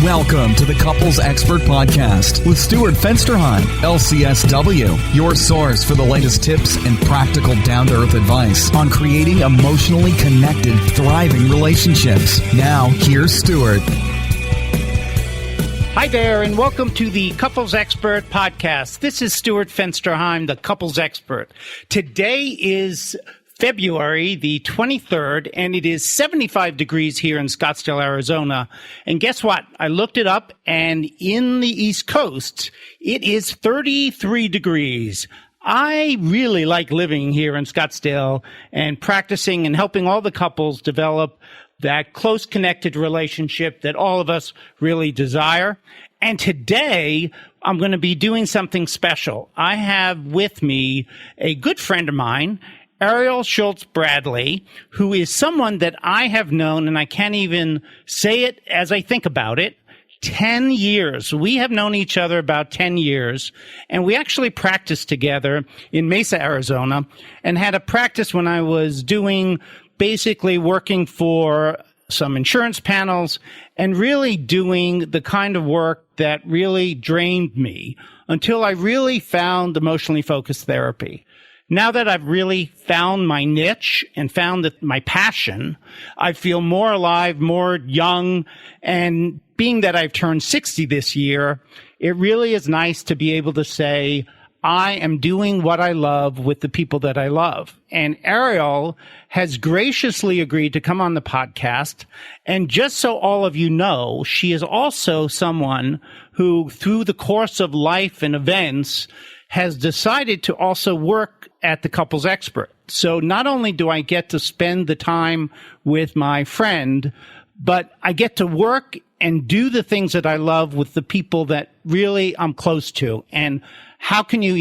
Welcome to the Couples Expert Podcast with Stuart Fensterheim, LCSW, your source for the latest tips and practical down-to-earth advice on creating emotionally connected, thriving relationships. Now, here's Stuart. Hi there, and welcome to the Couples Expert Podcast. This is Stuart Fensterheim, the Couples Expert. Today is February the 23rd, and it is 75 degrees here in Scottsdale, Arizona. And guess what? I looked it up, and in the East Coast, it is 33 degrees. I really like living here in Scottsdale and practicing and helping all the couples develop that close connected relationship that all of us really desire. And today, I'm going to be doing something special. I have with me a good friend of mine, Ariel Schultz Bradley, who is someone that I have known, and I can't even say it as I think about it, 10 years. We have known each other about 10 years, and we actually practiced together in Mesa, Arizona, and had a practice when I was basically working for some insurance panels and really doing the kind of work that really drained me until I really found emotionally focused therapy. Now that I've really found my niche and found that my passion, I feel more alive, more young, and being that I've turned 60 this year, it really is nice to be able to say, I am doing what I love with the people that I love. And Ariel has graciously agreed to come on the podcast. And just so all of you know, she is also someone who, through the course of life and events, has decided to also work at the Couples Expert. So not only do I get to spend the time with my friend, but I get to work and do the things that I love with the people that really I'm close to. And how can you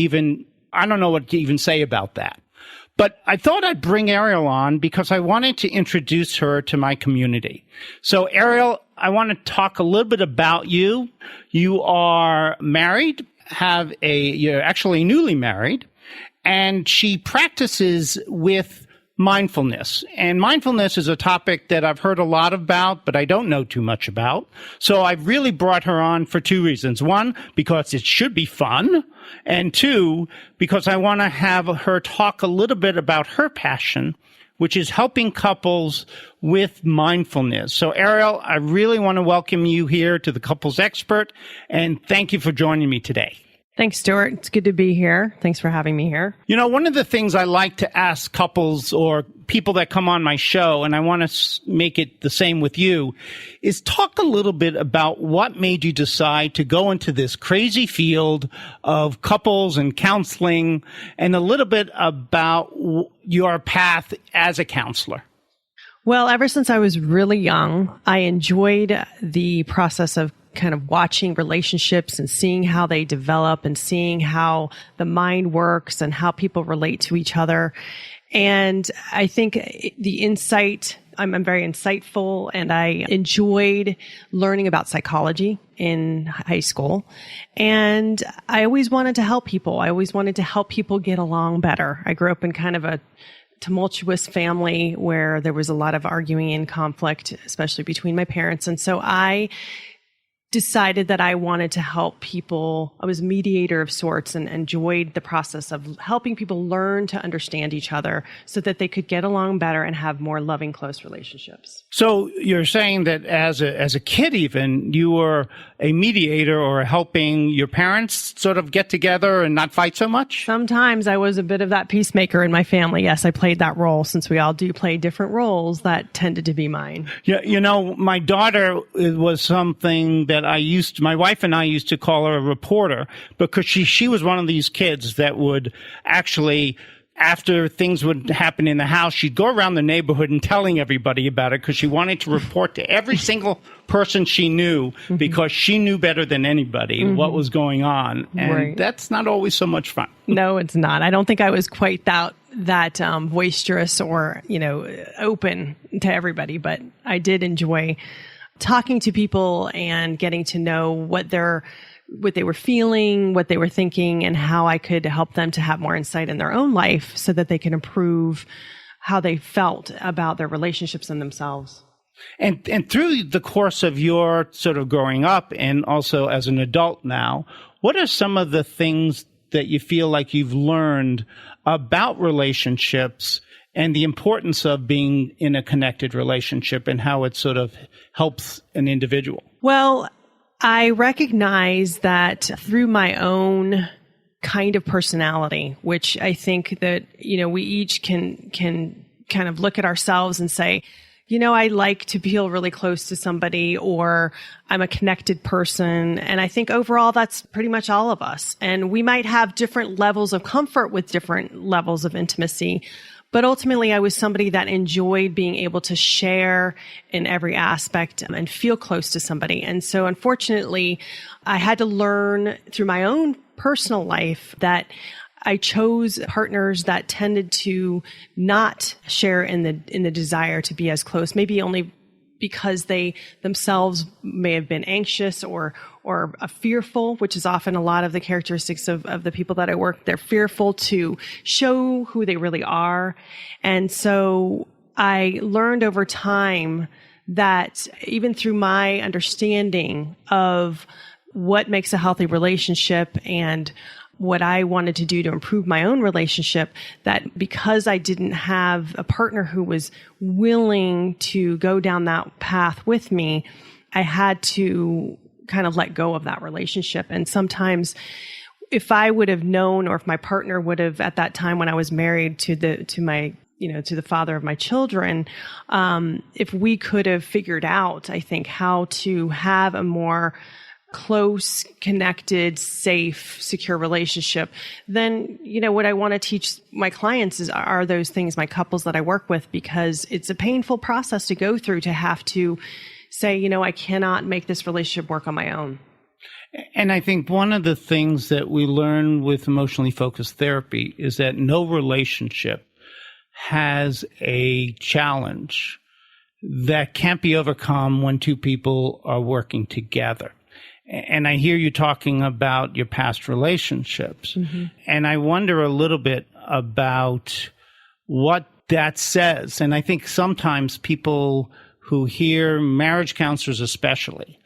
I don't know what to even say about that. But I thought I'd bring Ariel on because I wanted to introduce her to my community. So Ariel, I want to talk a little bit about you. You are married, you're actually newly married, and she practices with mindfulness. And mindfulness is a topic that I've heard a lot about, but I don't know too much about. So I've really brought her on for two reasons. One, because it should be fun. And two, because I want to have her talk a little bit about her passion, which is helping couples with mindfulness. So Ariel, I really want to welcome you here to the Couples Expert, and thank you for joining me today. Thanks, Stuart. It's good to be here. Thanks for having me here. You know, one of the things I like to ask couples or people that come on my show, and I want to make it the same with you, is talk a little bit about what made you decide to go into this crazy field of couples and counseling, and a little bit about your path as a counselor. Well, ever since I was really young, I enjoyed the process of kind of watching relationships and seeing how they develop and seeing how the mind works and how people relate to each other. And I think the insight, I'm very insightful, and I enjoyed learning about psychology in high school. And I always wanted to help people. I always wanted to help people get along better. I grew up in kind of a tumultuous family where there was a lot of arguing and conflict, especially between my parents. And so I decided that I wanted to help people. I was a mediator of sorts and enjoyed the process of helping people learn to understand each other so that they could get along better and have more loving, close relationships. So you're saying that as a kid even, you were a mediator or helping your parents sort of get together and not fight so much? Sometimes I was a bit of that peacemaker in my family. Yes, I played that role. Since we all do play different roles, that tended to be mine. Yeah, you know, my daughter was something that my wife and I used to call her a reporter, because she was one of these kids that would actually, after things would happen in the house, she'd go around the neighborhood and telling everybody about it, because she wanted to report to every single person she knew, because she knew better than anybody what was going on. And that's not always so much fun. No, it's not. I don't think I was quite that boisterous or, open to everybody, but I did enjoy talking to people and getting to know what they were feeling, what they were thinking, and how I could help them to have more insight in their own life so that they can improve how they felt about their relationships and themselves. And through the course of your sort of growing up and also as an adult now, what are some of the things that you feel like you've learned about relationships and the importance of being in a connected relationship and how it sort of helps an individual? Well, I recognize that through my own kind of personality, which I think that, we each can kind of look at ourselves and say, I like to feel really close to somebody, or I'm a connected person. And I think overall, that's pretty much all of us. And we might have different levels of comfort with different levels of intimacy. But ultimately, I was somebody that enjoyed being able to share in every aspect and feel close to somebody. And so unfortunately, I had to learn through my own personal life that I chose partners that tended to not share in the desire to be as close, maybe only because they themselves may have been anxious or fearful, which is often a lot of the characteristics of the people that I work. They're fearful to show who they really are. And so I learned over time that even through my understanding of what makes a healthy relationship and what I wanted to do to improve my own relationship, that because I didn't have a partner who was willing to go down that path with me, I had to kind of let go of that relationship. And sometimes if I would have known, or if my partner would have at that time when I was married to the father of my children, if we could have figured out, I think, how to have a more close, connected, safe, secure relationship, then, what I want to teach my clients are those things, my couples that I work with, because it's a painful process to go through to have to say, I cannot make this relationship work on my own. And I think one of the things that we learn with emotionally focused therapy is that no relationship has a challenge that can't be overcome when two people are working together. And I hear you talking about your past relationships. Mm-hmm. And I wonder a little bit about what that says. And I think sometimes people who hear, marriage counselors especially,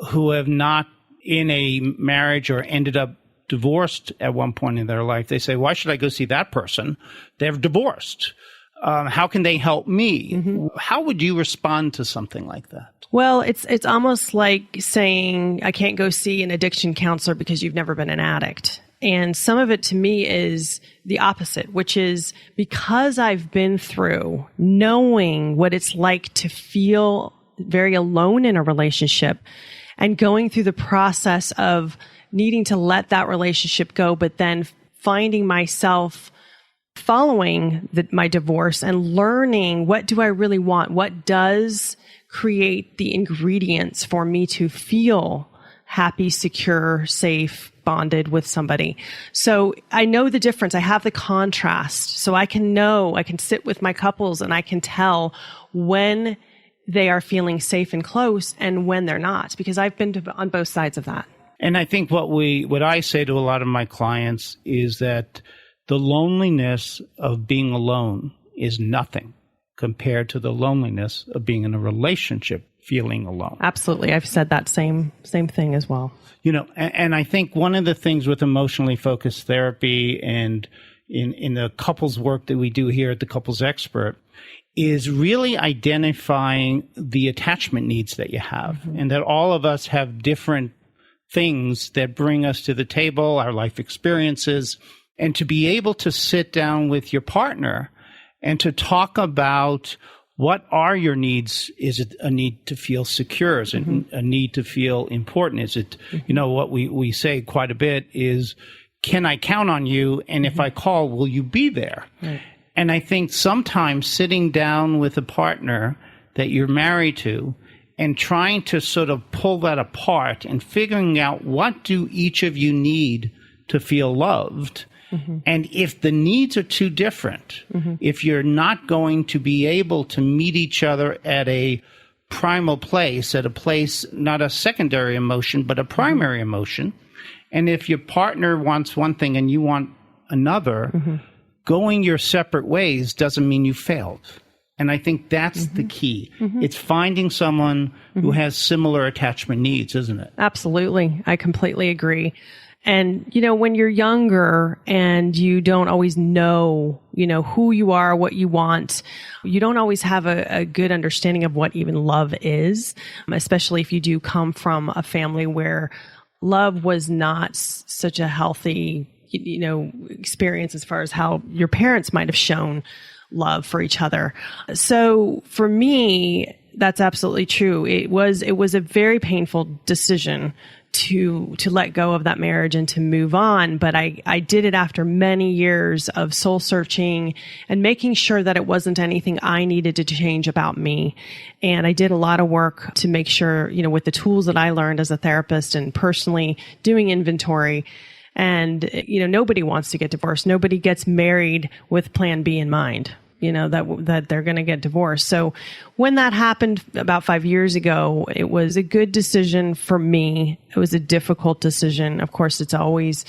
who have not in a marriage or ended up divorced at one point in their life, they say, why should I go see that person? They're divorced. How can they help me? Mm-hmm. How would you respond to something like that? Well, it's almost like saying, I can't go see an addiction counselor because you've never been an addict. And some of it to me is the opposite, which is because I've been through knowing what it's like to feel very alone in a relationship and going through the process of needing to let that relationship go, but then finding myself following my divorce and learning, what do I really want? What does create the ingredients for me to feel happy, secure, safe, bonded with somebody? So I know the difference. I have the contrast. So I can sit with my couples and I can tell when they are feeling safe and close and when they're not, because I've been on both sides of that. And I think what I say to a lot of my clients is that the loneliness of being alone is nothing compared to the loneliness of being in a relationship feeling alone. Absolutely. I've said that same thing as well. And I think one of the things with emotionally focused therapy and in the couples work that we do here at the Couples Expert is really identifying the attachment needs that you have, mm-hmm. and that all of us have different things that bring us to the table, our life experiences, and to be able to sit down with your partner and to talk about what are your needs. Is it a need to feel secure? Is it mm-hmm. a need to feel important? Is it, mm-hmm. What we say quite a bit is, can I count on you? And if I call, will you be there? Right. And I think sometimes sitting down with a partner that you're married to and trying to sort of pull that apart and figuring out what do each of you need to feel loved. Mm-hmm. And if the needs are too different, mm-hmm. if you're not going to be able to meet each other at a primal place, at a place, not a secondary emotion, but a primary mm-hmm. emotion, and if your partner wants one thing and you want another, mm-hmm. going your separate ways doesn't mean you failed. And I think that's the key. It's finding someone who has similar attachment needs, isn't it? Absolutely. I completely agree. And, when you're younger and you don't always know, who you are, what you want, you don't always have a good understanding of what even love is, especially if you do come from a family where love was not such a healthy, experience as far as how your parents might have shown love for each other. So for me, that's absolutely true. It was a very painful decision to let go of that marriage and to move on. But I did it after many years of soul searching and making sure that it wasn't anything I needed to change about me. And I did a lot of work to make sure, with the tools that I learned as a therapist and personally doing inventory. And, nobody wants to get divorced. Nobody gets married with plan B in mind. That they're going to get divorced. So when that happened about 5 years ago, it was a good decision for me. It was a difficult decision. Of course, it's always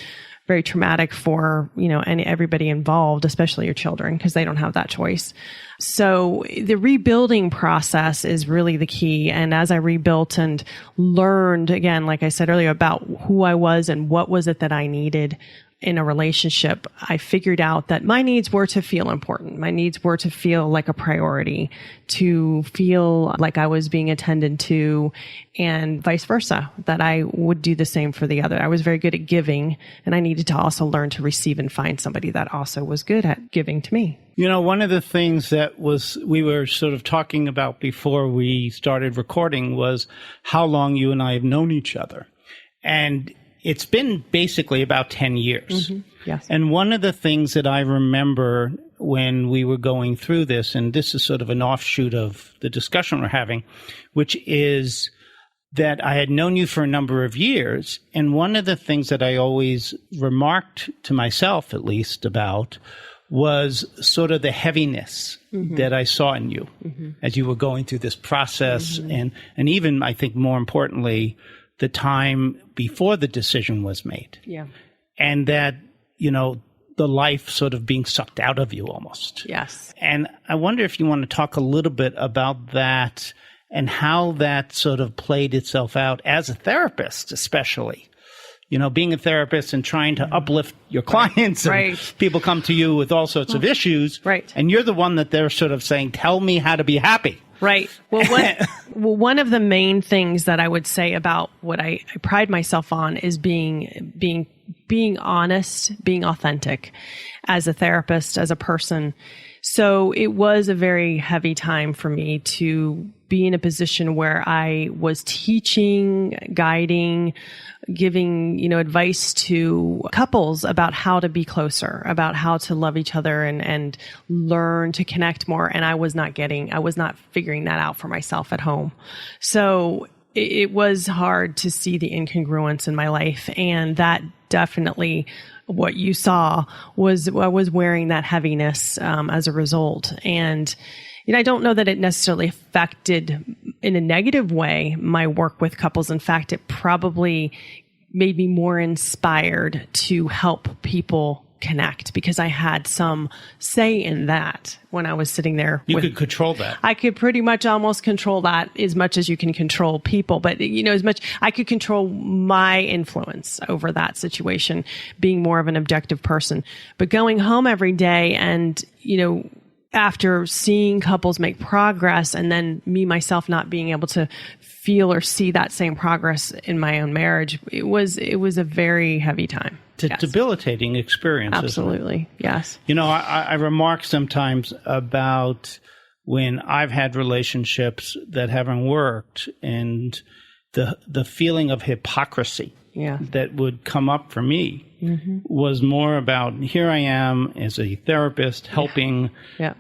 very traumatic for, everybody involved, especially your children, because they don't have that choice. So the rebuilding process is really the key. And as I rebuilt and learned, again, like I said earlier, about who I was and what was it that I needed in a relationship, I figured out that my needs were to feel important. My needs were to feel like a priority, to feel like I was being attended to, and vice versa, that I would do the same for the other. I was very good at giving, and I needed to also learn to receive and find somebody that also was good at giving to me. One of the things that we were sort of talking about before we started recording was how long you and I have known each other. And it's been basically about 10 years. Yes. And one of the things that I remember when we were going through this, and this is sort of an offshoot of the discussion we're having, which is that I had known you for a number of years. And one of the things that I always remarked to myself, at least, about was sort of the heaviness that I saw in you as you were going through this process. And even, I think more importantly, the time before the decision was made. Yeah. And that, the life sort of being sucked out of you almost. Yes. And I wonder if you want to talk a little bit about that and how that sort of played itself out as a therapist, especially. Being a therapist and trying to uplift your clients. And people come to you with all sorts of issues. Right. And you're the one that they're sort of saying, tell me how to be happy. Right. Well, one of the main things that I would say about what I pride myself on is being honest, being authentic as a therapist, as a person. So it was a very heavy time for me to be in a position where I was teaching, guiding, giving, advice to couples about how to be closer, about how to love each other and learn to connect more. And I was not figuring that out for myself at home. So it was hard to see the incongruence in my life. And that definitely, what you saw was I was wearing that heaviness as a result. And I don't know that it necessarily affected in a negative way my work with couples. In fact, it probably made me more inspired to help people connect because I had some say in that when I was sitting there. You could control that. I could pretty much almost control that as much as you can control people. But, as much I could control my influence over that situation, being more of an objective person. But going home every day and, after seeing couples make progress and then me myself not being able to feel or see that same progress in my own marriage, it was a very heavy time. It's a debilitating experience. Absolutely. Yes. I remark sometimes about when I've had relationships that haven't worked and the feeling of hypocrisy that would come up for me was more about, here I am as a therapist helping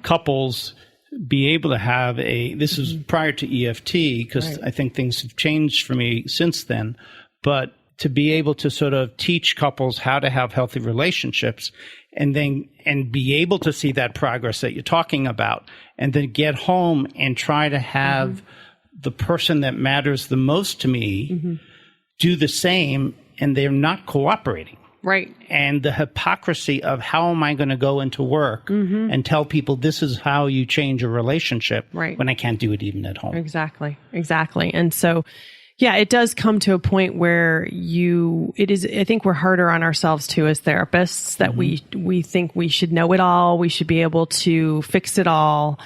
couples be able to have this is prior to EFT, because I think things have changed for me since then, but to be able to sort of teach couples how to have healthy relationships and be able to see that progress that you're talking about, and then get home and try to have the person that matters the most to me do the same, and they're not cooperating. Right. And the hypocrisy of how am I going to go into work and tell people this is how you change a relationship when I can't do it even at home. Exactly. And so, yeah, it does come to a point where I think we're harder on ourselves too as therapists, that we think we should know it all. We should be able to fix it all.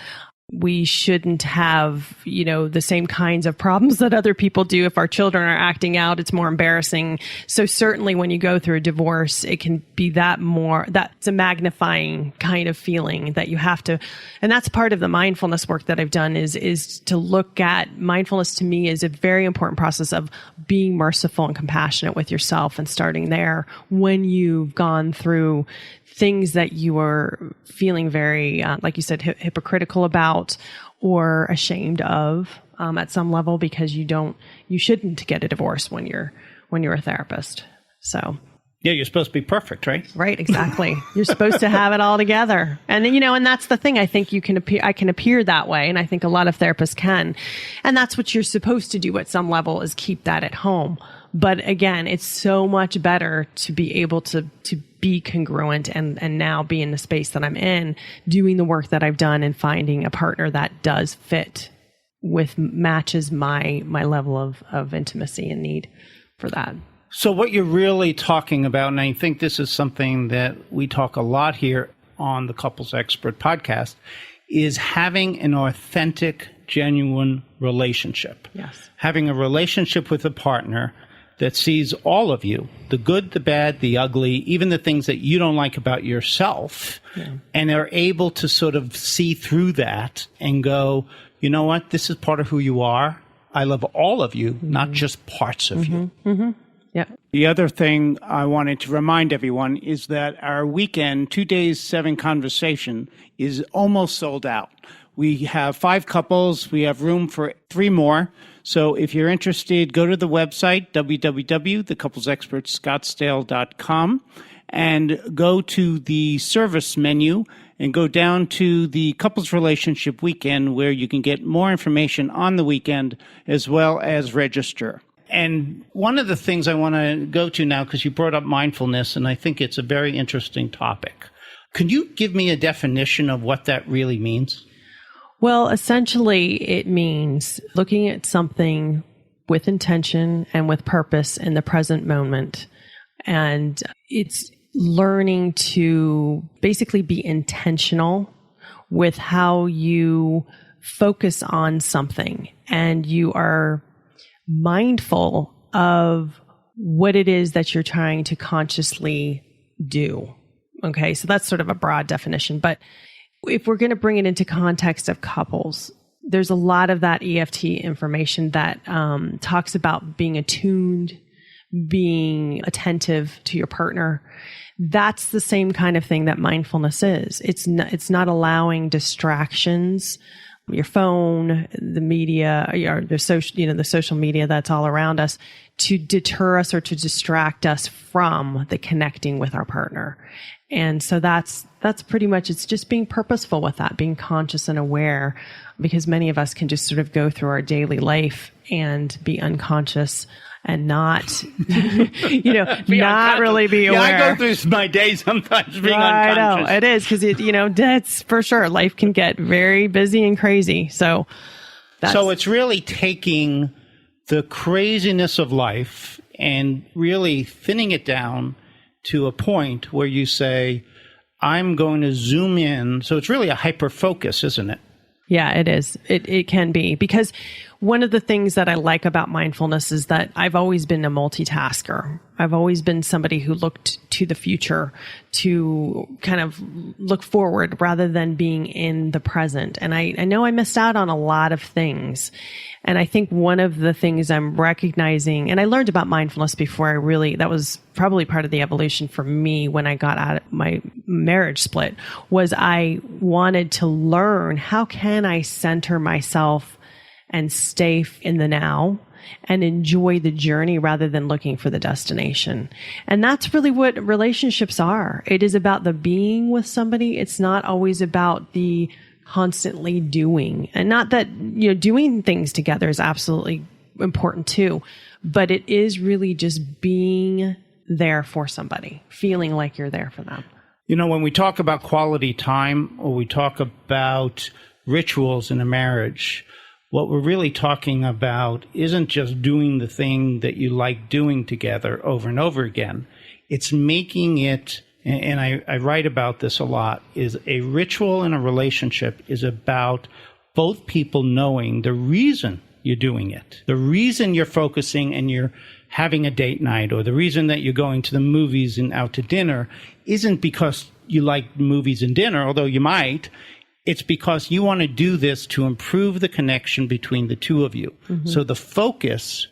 We shouldn't have, the same kinds of problems that other people do. If our children are acting out, it's more embarrassing. So certainly when you go through a divorce, it can be that's a magnifying kind of feeling that you have to, and that's part of the mindfulness work that I've done is to look at mindfulness. To me is a very important process of being merciful and compassionate with yourself, and starting there when you've gone through things that you are feeling very, like you said, hypocritical about or ashamed of at some level, because you shouldn't get a divorce when you're a therapist. So. Yeah, you're supposed to be perfect, right? Right, exactly. You're supposed to have it all together. And then, and that's the thing. I think I can appear that way. And I think a lot of therapists can. And that's what you're supposed to do at some level, is keep that at home. But again, it's so much better to be able to be congruent and now be in the space that I'm in, doing the work that I've done and finding a partner that does fit matches my level of intimacy and need for that. So what you're really talking about, and I think this is something that we talk a lot here on the Couples Expert podcast, is having an authentic, genuine relationship. Yes. Having a relationship with a partner that sees all of you, the good, the bad, the ugly, even the things that you don't like about yourself, and are able to sort of see through that and go, you know what, this is part of who you are. I love all of you, not just parts of you. Yeah. The other thing I wanted to remind everyone is that our weekend, 2 days, 7 conversation, is almost sold out. We have 5 couples. We have room for 3 more. So if you're interested, go to the website, www.thecouplesexpertscottsdale.com, and go to the service menu and go down to the couples relationship weekend, where you can get more information on the weekend as well as register. And one of the things I want to go to now, because you brought up mindfulness, and I think it's a very interesting topic. Can you give me a definition of what that really means? Well, essentially, it means looking at something with intention and with purpose in the present moment. And it's learning to basically be intentional with how you focus on something, and you are mindful of what it is that you're trying to consciously do. Okay, so that's sort of a broad definition. But if we're going to bring it into context of couples, there's a lot of that EFT information that talks about being attuned, being attentive to your partner. That's the same kind of thing that mindfulness is. It's not allowing distractions, your phone, the media, the social media that's all around us, to deter us or to distract us from the connecting with our partner. And so that's pretty much, it's just being purposeful with that, being conscious and aware, because many of us can just sort of go through our daily life and be unconscious and not, not really be aware. Yeah, I go through my day sometimes being unconscious. I know, it is, because that's for sure. Life can get very busy and crazy. So it's really taking the craziness of life and really thinning it down to a point where you say, I'm going to zoom in. So it's really a hyper focus, isn't it? Yeah, it is. It can be, because one of the things that I like about mindfulness is that I've always been a multitasker. I've always been somebody who looked to the future, to kind of look forward rather than being in the present. And I know I missed out on a lot of things. And I think one of the things I'm recognizing, and I learned about mindfulness before that was probably part of the evolution for me when I got out of my marriage split, was I wanted to learn, how can I center myself and stay in the now and enjoy the journey rather than looking for the destination. And that's really what relationships are. It is about the being with somebody. It's not always about the constantly doing. And not that, doing things together is absolutely important too, but it is really just being there for somebody, feeling like you're there for them. You know, when we talk about quality time or we talk about rituals in a marriage, what we're really talking about isn't just doing the thing that you like doing together over and over again. It's making it, and I write about this a lot, is a ritual in a relationship is about both people knowing the reason you're doing it, the reason you're focusing and you're having a date night, or the reason that you're going to the movies and out to dinner isn't because you like movies and dinner, although you might. It's because you want to do this to improve the connection between the two of you. Mm-hmm. So the focus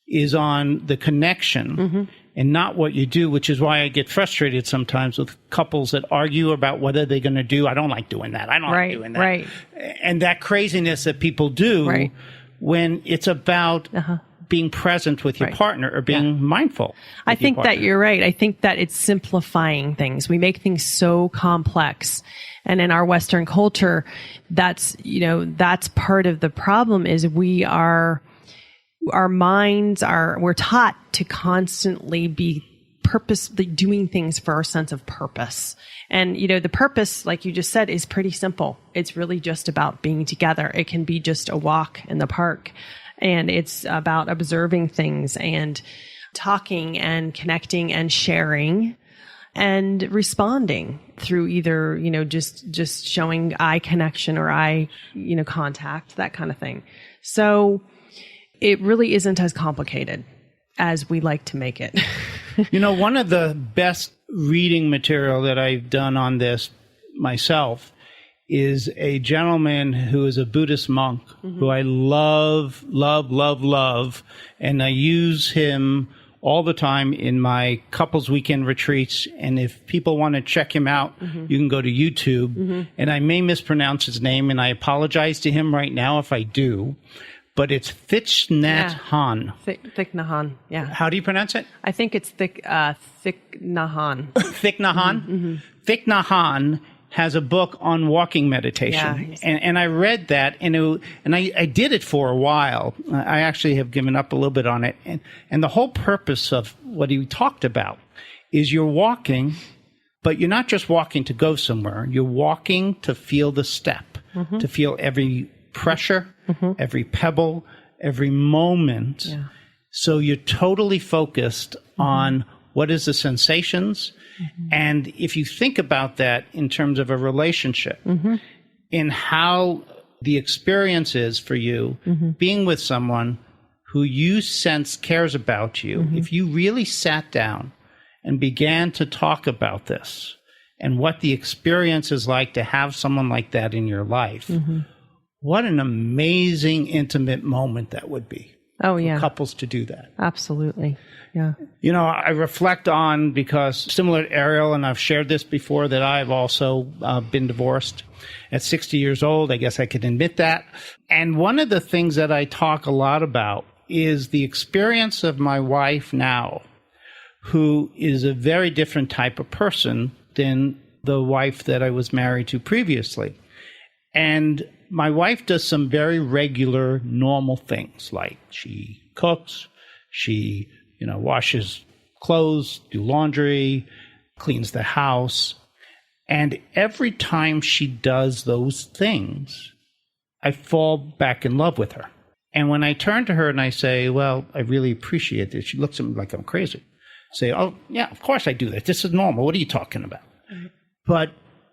is on the connection and not what you do, which is why I get frustrated sometimes with couples that argue about whether they're going to do, I don't like doing that. I don't like doing that. Right. And that craziness that people do when it's about being present with your partner or being mindful. I think that you're right. I think that it's simplifying things. We make things so complex. And in our Western culture, that's part of the problem is we're taught to constantly be purposely doing things for our sense of purpose. And, the purpose, like you just said, is pretty simple. It's really just about being together. It can be just a walk in the park. And it's about observing things and talking and connecting and sharing and responding through either, just showing eye connection or eye, contact, that kind of thing. So it really isn't as complicated as we like to make it. One of the best reading material that I've done on this myself is a gentleman who is a Buddhist monk who I love, and I use him all the time in my couples weekend retreats. And if people want to check him out, you can go to YouTube. And I may mispronounce his name, and I apologize to him right now if I do. But it's Thich Nhat Hanh. Thich Nhat Hanh, yeah. How do you pronounce it? I think it's Thich Nhat Hanh. Thich Nhat Hanh? Thich Nhat Hanh has a book on walking meditation. Yeah, and I read that, and I did it for a while. I actually have given up a little bit on it. And the whole purpose of what he talked about is you're walking, but you're not just walking to go somewhere. You're walking to feel the step, to feel every pressure, every pebble, every moment. Yeah. So you're totally focused on what is the sensations. And if you think about that in terms of a relationship, in how the experience is for you being with someone who you sense cares about you, if you really sat down and began to talk about this and what the experience is like to have someone like that in your life, what an amazing intimate moment that would be. Oh, yeah. For couples to do that. Absolutely. Yeah. I reflect on, because similar to Ariel, and I've shared this before, that I've also been divorced at 60 years old. I guess I can admit that. And one of the things that I talk a lot about is the experience of my wife now, who is a very different type of person than the wife that I was married to previously. And my wife does some very regular, normal things, like she cooks, she, washes clothes, do laundry, cleans the house. And every time she does those things, I fall back in love with her. And when I turn to her and I say, well, I really appreciate this, she looks at me like I'm crazy. I say, oh, yeah, of course I do that. This is normal. What are you talking about? But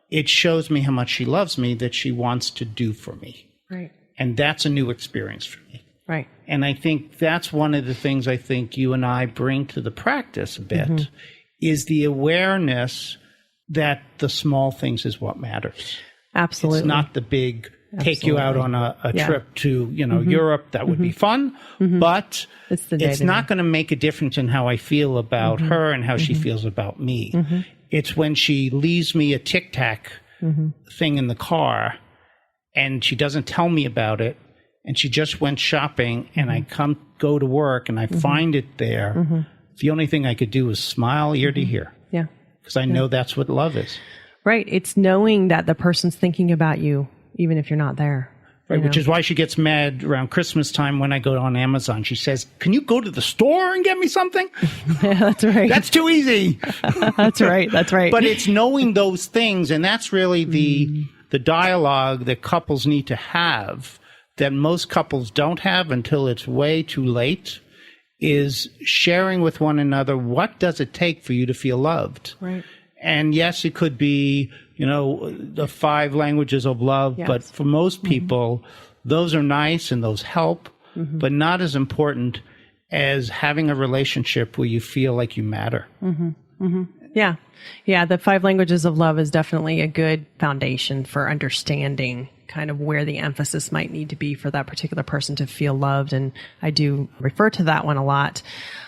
it shows me how much she loves me, that she wants to do for me. Right. And that's a new experience for me. Right. And I think that's one of the things I think you and I bring to the practice a bit, is the awareness that the small things is what matters. Absolutely. It's not the big take you out on a trip to, Europe. That would be fun. But it's not going to make a difference in how I feel about her and how she feels about me. It's when she leaves me a Tic Tac thing in the car and she doesn't tell me about it, and she just went shopping, and I go to work and I find it there. The only thing I could do is smile ear to ear. Yeah. Because I know that's what love is. Right. It's knowing that the person's thinking about you, even if you're not there. Right, which is why she gets mad around Christmas time when I go on Amazon. She says, "Can you go to the store and get me something?" Yeah, that's right. That's too easy. That's right. That's right. But it's knowing those things, and that's really the dialogue that couples need to have that most couples don't have until it's way too late, is sharing with one another, what does it take for you to feel loved? Right. And yes, it could be, the 5 languages of love, Yes. but for most people, those are nice and those help, but not as important as having a relationship where you feel like you matter. Yeah. Yeah. The 5 languages of love is definitely a good foundation for understanding kind of where the emphasis might need to be for that particular person to feel loved. And I do refer to that one a lot.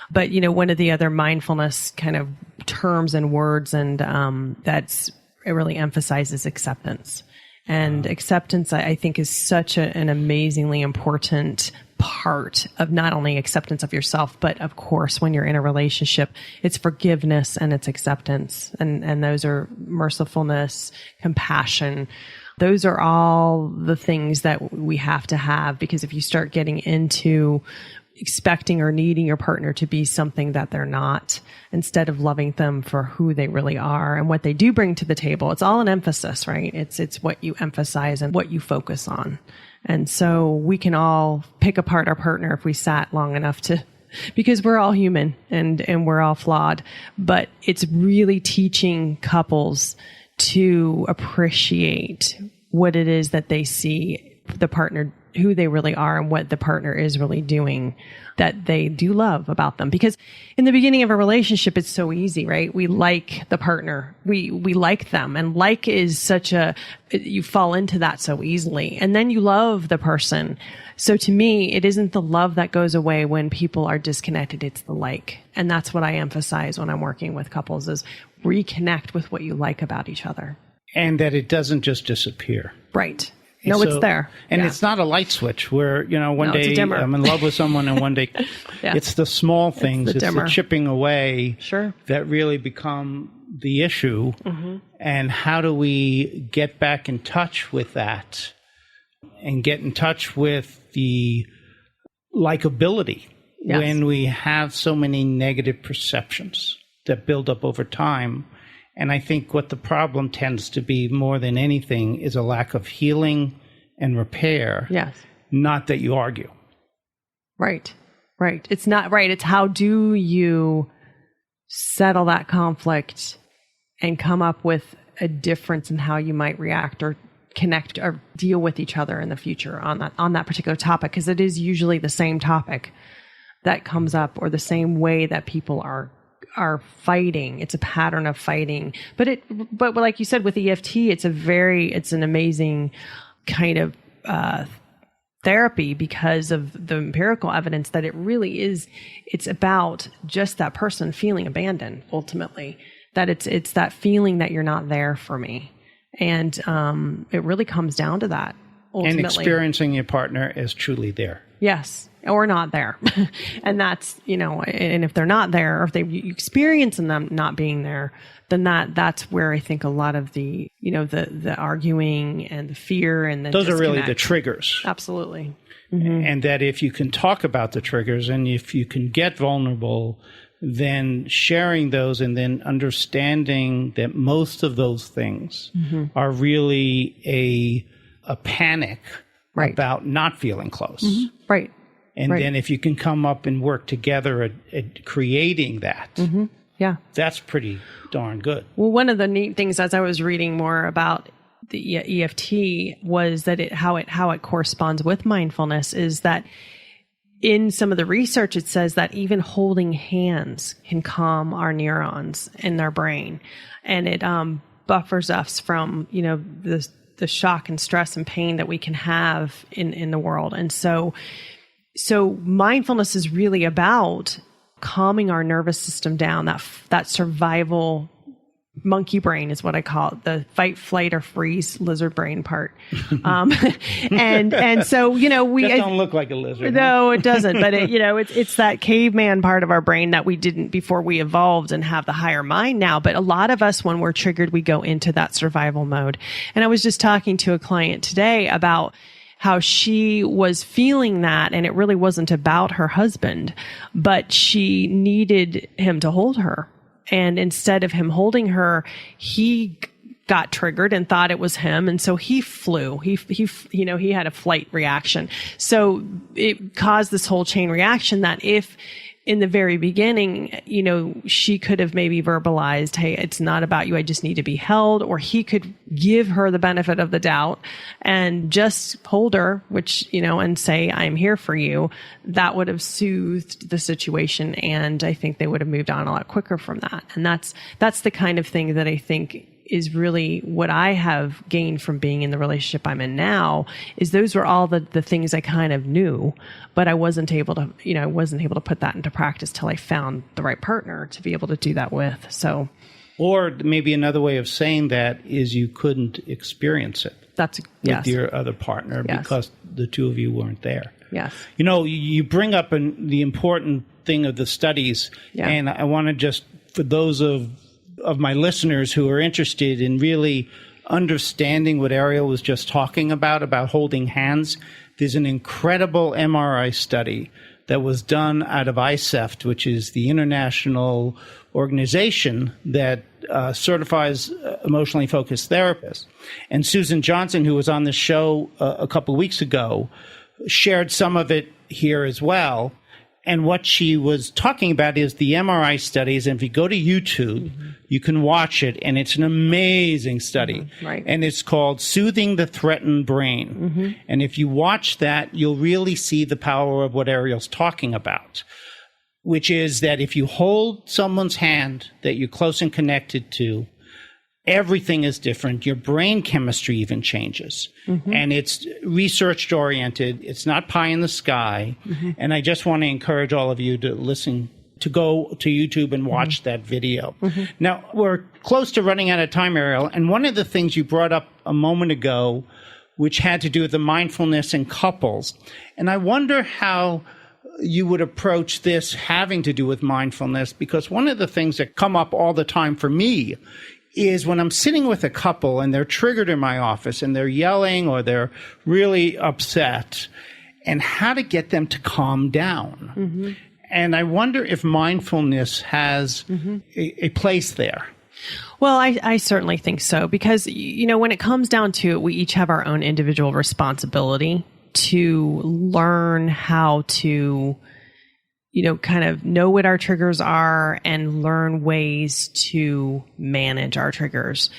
But, one of the other mindfulness kind of terms and words, and it really emphasizes acceptance. And acceptance, I think, is such an amazingly important part of not only acceptance of yourself, but of course, when you're in a relationship, it's forgiveness and it's acceptance. And those are mercifulness, compassion. Those are all the things that we have to have, because if you start getting into expecting or needing your partner to be something that they're not, instead of loving them for who they really are and what they do bring to the table, it's all an emphasis, right? It's what you emphasize and what you focus on. And so we can all pick apart our partner if we sat long enough to, because we're all human and we're all flawed, but it's really teaching couples to appreciate what it is that they see the partner, who they really are and what the partner is really doing that they do love about them. Because in the beginning of a relationship, it's so easy, right? We like the partner. We like them. And like is you fall into that so easily. And then you love the person. So to me, it isn't the love that goes away when people are disconnected. It's the like. And that's what I emphasize when I'm working with couples, is reconnect with what you like about each other. And that it doesn't just disappear. Right. No, it's there. And it's not a light switch where, one day I'm in love with someone and one day it's the small things. It's the chipping away that really become the issue. And how do we get back in touch with that and get in touch with the likability when we have so many negative perceptions that build up over time? And I think what the problem tends to be more than anything is a lack of healing and repair. Yes. Not that you argue. Right. Right. It's not right. It's how do you settle that conflict and come up with a difference in how you might react or connect or deal with each other in the future on that particular topic, because it is usually the same topic that comes up, or the same way that people are fighting. It's a pattern of fighting. But like you said with EFT, it's an amazing kind of therapy, because of the empirical evidence that it really is. It's about just that person feeling abandoned. Ultimately, that it's that feeling that you're not there for me, and it really comes down to that. Ultimately. And experiencing your partner as truly there. Yes. Or not there. And that's, and if they're not there, or if you experience them not being there, then that's where I think a lot of the, the arguing and the fear and the those disconnect. are really the triggers. Absolutely. And that if you can talk about the triggers and if you can get vulnerable, then sharing those and then understanding that most of those things are really a panic about not feeling close. Right. And then if you can come up and work together at creating that, that's pretty darn good. Well, one of the neat things as I was reading more about the EFT was that how it corresponds with mindfulness is that in some of the research, it says that even holding hands can calm our neurons in our brain, and it buffers us from the shock and stress and pain that we can have in the world. And so mindfulness is really about calming our nervous system down, that survival monkey brain is what I call it, the fight, flight, or freeze lizard brain part. And so, we that don't look like a lizard. No, it doesn't. But it's that caveman part of our brain that we didn't before we evolved and have the higher mind now. But a lot of us, when we're triggered, we go into that survival mode. And I was just talking to a client today about how she was feeling that, and it really wasn't about her husband, but she needed him to hold her. And instead of him holding her, he got triggered and thought it was him. And so he flew. He had a flight reaction. So it caused this whole chain reaction that if in the very beginning, she could have maybe verbalized, hey, it's not about you. I just need to be held. Or he could give her the benefit of the doubt and just hold her, and say, I'm here for you. That would have soothed the situation. And I think they would have moved on a lot quicker from that. And that's the kind of thing that I think is really what I have gained from being in the relationship I'm in now. Is those were all the things I kind of knew, but I wasn't able to put that into practice till I found the right partner to be able to do that with. So, or maybe another way of saying that is you couldn't experience it with your other partner because the two of you weren't there. Yes. You bring up the important thing of the studies, and I want to just, for those of my listeners who are interested in really understanding what Ariel was just talking about holding hands, there's an incredible MRI study that was done out of ICEFT, which is the international organization that certifies emotionally focused therapists. And Susan Johnson, who was on the show a couple of weeks ago, shared some of it here as well. And what she was talking about is the MRI studies. And if you go to YouTube, you can watch it. And it's an amazing study. Right. And it's called Soothing the Threatened Brain. And if you watch that, you'll really see the power of what Ariel's talking about, which is that if you hold someone's hand that you're close and connected to, everything is different. Your brain chemistry even changes. And it's research oriented. It's not pie in the sky. And I just want to encourage all of you to go to YouTube and watch that video. Now, we're close to running out of time, Ariel. And one of the things you brought up a moment ago, which had to do with the mindfulness in couples. And I wonder how you would approach this having to do with mindfulness, because one of the things that come up all the time for me is when I'm sitting with a couple and they're triggered in my office and they're yelling or they're really upset, and how to get them to calm down. And I wonder if mindfulness has a place there. Well, I certainly think so, because, when it comes down to it, we each have our own individual responsibility to learn how to kind of know what our triggers are and learn ways to manage our triggers.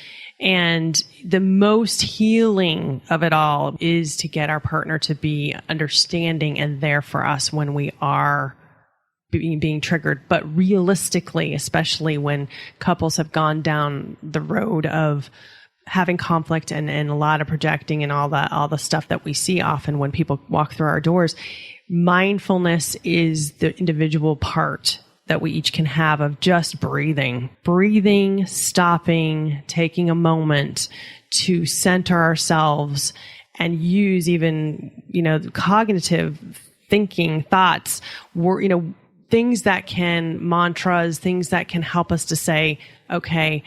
And the most healing of it all is to get our partner to be understanding and there for us when we are being triggered. But realistically, especially when couples have gone down the road of having conflict and a lot of projecting and all the stuff that we see often when people walk through our doors, mindfulness is the individual part that we each can have of just breathing, stopping, taking a moment to center ourselves and use even, cognitive thinking, thoughts, things that can, mantras, things that can help us to say, okay,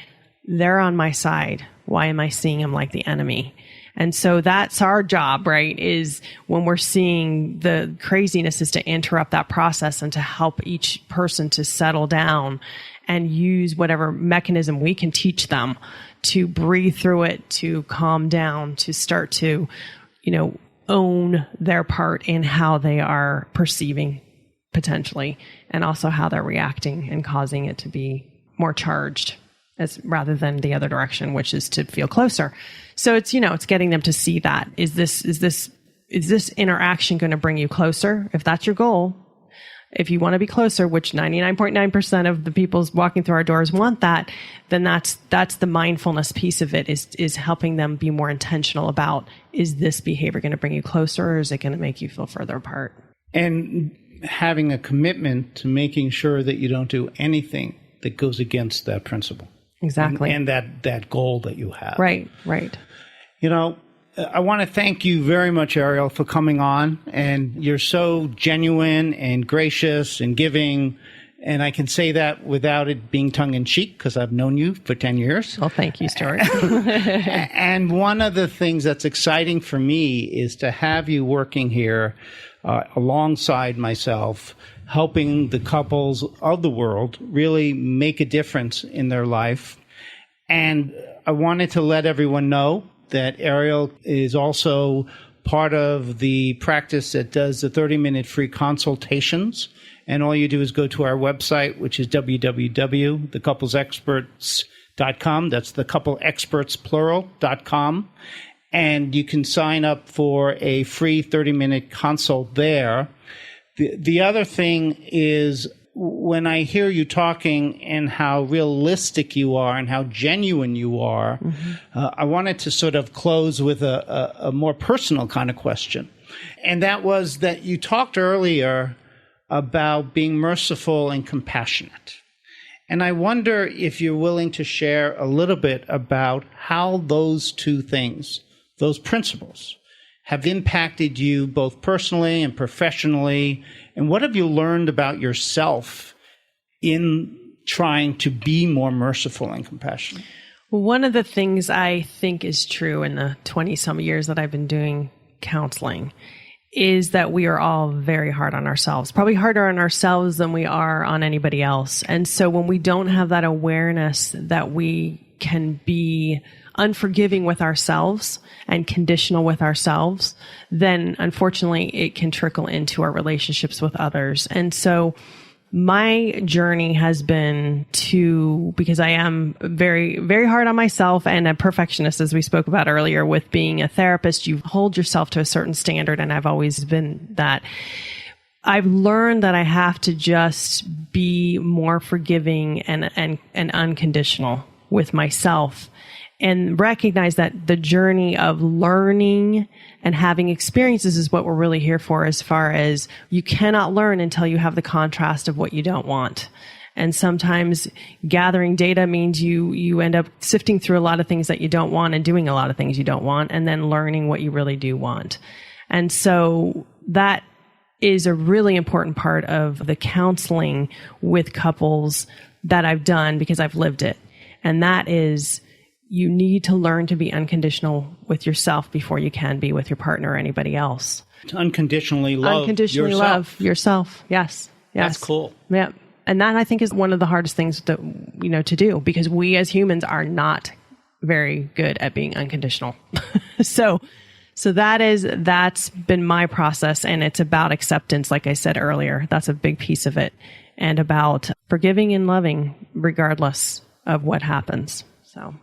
they're on my side. Why am I seeing them like the enemy? And so that's our job, right? Is when we're seeing the craziness is to interrupt that process and to help each person to settle down and use whatever mechanism we can teach them to breathe through it, to calm down, to start to, own their part in how they are perceiving potentially, and also how they're reacting and causing it to be more charged rather than the other direction, which is to feel closer. So it's, it's getting them to see that. Is this interaction going to bring you closer? If that's your goal, if you want to be closer, which 99.9% of the people walking through our doors want that, then that's the mindfulness piece of it is helping them be more intentional about, is this behavior going to bring you closer, or is it going to make you feel further apart? And having a commitment to making sure that you don't do anything that goes against that principle. Exactly. And that goal that you have. Right. I want to thank you very much, Ariel, for coming on. And you're so genuine and gracious and giving. And I can say that without it being tongue-in-cheek because I've known you for 10 years. Well, thank you, Stuart. And one of the things that's exciting for me is to have you working here alongside myself, helping the couples of the world really make a difference in their life. And I wanted to let everyone know that Ariel is also part of the practice that does the 30-minute free consultations. And all you do is go to our website, which is www.thecouplesexperts.com. That's thecouplexpertsplural.com. And you can sign up for a free 30-minute consult there. The other thing is when I hear you talking and how realistic you are and how genuine you are, I wanted to sort of close with a more personal kind of question. And that was that you talked earlier about being merciful and compassionate. And I wonder if you're willing to share a little bit about how those two things, those principles, have impacted you both personally and professionally, and what have you learned about yourself in trying to be more merciful and compassionate? Well, one of the things I think is true in the 20-some years that I've been doing counseling is that we are all very hard on ourselves, probably harder on ourselves than we are on anybody else. And so when we don't have that awareness that we can be unforgiving with ourselves and conditional with ourselves, then unfortunately it can trickle into our relationships with others. And so my journey has been because I am very, very hard on myself and a perfectionist, as we spoke about earlier. With being a therapist, you hold yourself to a certain standard, and I've always been that. I've learned that I have to just be more forgiving and unconditional with myself, and recognize that the journey of learning and having experiences is what we're really here for, as far as you cannot learn until you have the contrast of what you don't want. And sometimes gathering data means you end up sifting through a lot of things that you don't want and doing a lot of things you don't want, and then learning what you really do want. And so that is a really important part of the counseling with couples that I've done, because I've lived it. And that is, you need to learn to be unconditional with yourself before you can be with your partner or anybody else. To unconditionally love love yourself. Yes. That's cool. Yeah. And that, I think, is one of the hardest things to do, because we as humans are not very good at being unconditional. So that's been my process, and it's about acceptance. Like I said earlier, that's a big piece of it, and about forgiving and loving regardless of what happens.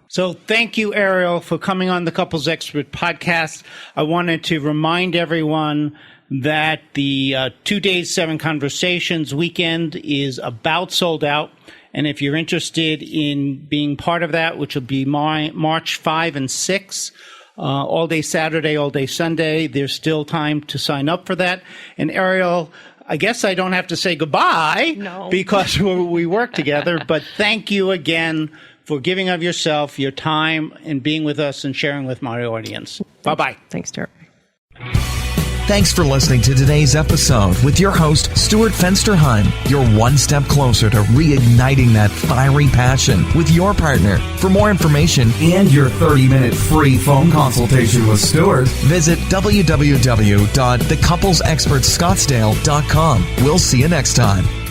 So thank you, Ariel, for coming on the Couples Expert podcast. I wanted to remind everyone that the 2 days, 7 conversations weekend is about sold out. And if you're interested in being part of that, which will be March 5 and 6, all day Saturday, all day Sunday, there's still time to sign up for that. And Ariel, I guess I don't have to say goodbye. No. Because we work together, but thank you again for giving of yourself, your time, and being with us and sharing with my audience. Bye-bye. Thanks, Stuart. Thanks for listening to today's episode with your host, Stuart Fensterheim. You're one step closer to reigniting that fiery passion with your partner. For more information and your 30-minute free phone consultation with Stuart, visit www.thecouplesexpertscottsdale.com. We'll see you next time.